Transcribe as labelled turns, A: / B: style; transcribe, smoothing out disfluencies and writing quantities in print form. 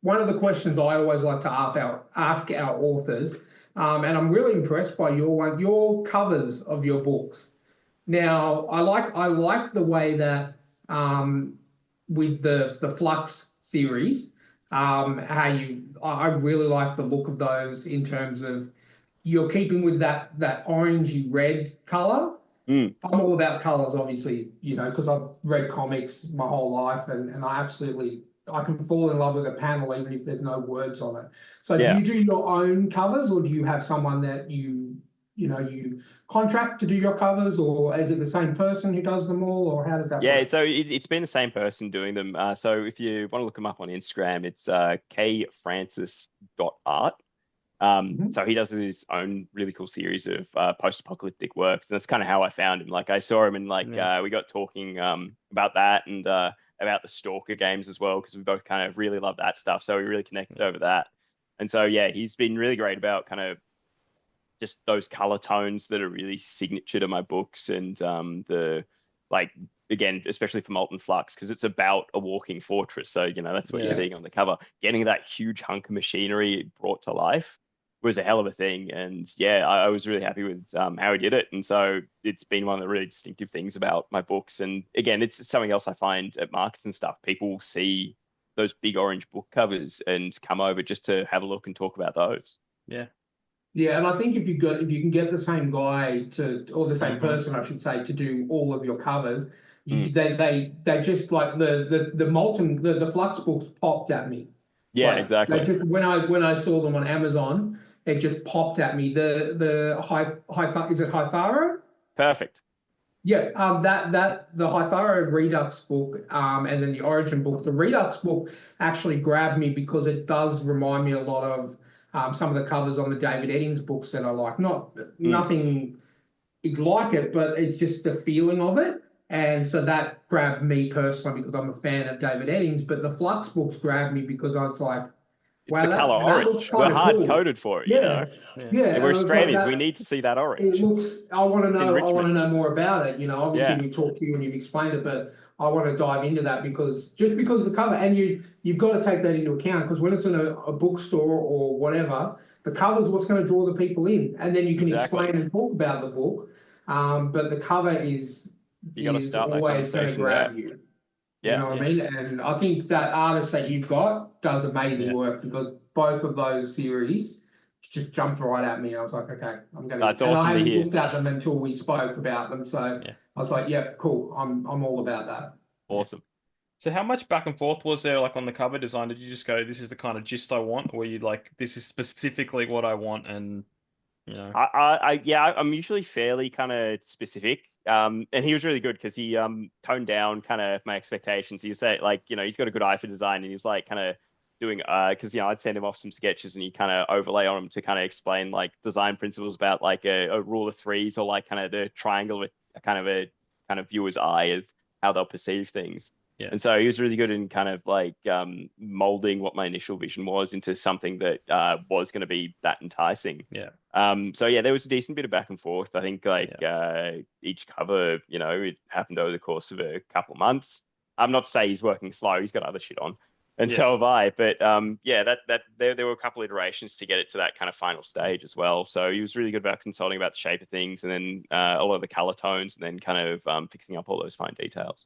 A: one of the questions I always like to ask our authors, and I'm really impressed by your covers of your books. Now, I like the way that with the Flux series, I really like the look of those in terms of you're keeping with that orangey red color.
B: Mm.
A: I'm all about colors, obviously, because I've read comics my whole life, and I can fall in love with a panel even if there's no words on it. So, do
B: Yeah.
A: you do your own covers, or do you have someone that you contract to do your covers, or is it the same person who does them all, or how does that
B: Yeah,
A: work?
B: so it's been the same person doing them. So if you want to look him up on Instagram, it's kfrancis.art.
A: Mhm.
B: So he does his own really cool series of post-apocalyptic works, and that's kind of how I found him. Like I saw him and
C: Yeah.
B: we got talking about that and about the Stalker games as well because we both kind of really love that stuff. So we really connected over that. And so yeah, he's been really great about kind of just those color tones that are really signature to my books and the like again, especially for Molten Flux, because it's about a walking fortress. So, that's what you're
C: Yeah.
B: seeing on the cover. Getting that huge hunk of machinery brought to life was a hell of a thing. And yeah, I was really happy with how he did it. And so it's been one of the really distinctive things about my books. And again, it's something else I find at markets and stuff. People see those big orange book covers and come over just to have a look and talk about those.
C: Yeah.
A: Yeah, and I think if you can get the same guy or the same
C: Hmm.
A: person, I should say, to do all of your covers,
B: Mm.
A: they just like the Flux books popped at me.
B: Yeah,
A: Like they
B: exactly.
A: just when I saw them on Amazon, it just popped at me. The high is it Hytharo?
B: Perfect.
A: Yeah, that the Hytharo Redux book, and then the Origin book. The Redux book actually grabbed me because it does remind me a lot of some of the covers on the David Eddings books that I like. Not
B: Mm.
A: nothing like it, but it's just the feeling of it. And so that grabbed me personally because I'm a fan of David Eddings. But the Flux books grabbed me because I was like,
B: It's
A: wow,
B: the color
A: that looks
B: orange. We're
A: kind of
B: hard
A: cool.
B: coded for it.
A: Yeah,
C: Yeah.
A: yeah.
B: And
A: And
B: we're
A: I was like
B: Australians. We
A: that.
B: need to see that
A: It
B: orange.
A: looks. I want to
B: It's
A: know. I want
B: enrichment.
A: to know more about it. Obviously
B: Yeah,
A: we've talked to you and you've explained it, but I want to dive into that because of the cover, and you've got to take that into account because when it's in a bookstore or whatever, the cover is what's going to draw the people in, and then you can
B: exactly.
A: explain and talk about the book. But the cover
B: You got to
A: is
B: start that
A: always going to
B: conversation there.
A: grab you. You
B: Yeah.
A: know what I
C: Yeah.
A: mean? And I think that artist that you've got does amazing
C: Yeah.
A: work because both of those series just jumped right at me. I was like, okay, I'm gonna,
B: That's
A: and I
B: awesome to
A: hadn't
B: hear.
A: looked at them until we spoke about them. So
C: Yeah.
A: I was like, yeah, cool. I'm all about that.
C: Yeah.
B: Awesome.
C: So how much back and forth was there like on the cover design? Did you just go, this is the kind of gist I want, or were you like, this is specifically what I want, and
B: Yeah, I'm usually fairly kind of specific. And he was really good because he toned down kind of my expectations. He was say like, he's got a good eye for design, and he was like kind of doing because I'd send him off some sketches and he kind of overlay on them to kind of explain like design principles about like a rule of threes or like kind of the triangle with a kind of viewer's eye of how they'll perceive things.
C: yeah,
B: And so he was really good in kind of like molding what my initial vision was into something that was going to be that enticing.
C: yeah,
B: So yeah, there was a decent bit of back and forth. I think like
C: yeah,
B: each cover, it happened over the course of a couple of months. I'm not to say he's working slow; he's got other shit on, and
C: yeah,
B: so have I. But yeah, that there were a couple iterations to get it to that kind of final stage as well. So he was really good about consulting about the shape of things, and then a lot of the color tones, and then kind of fixing up all those fine details.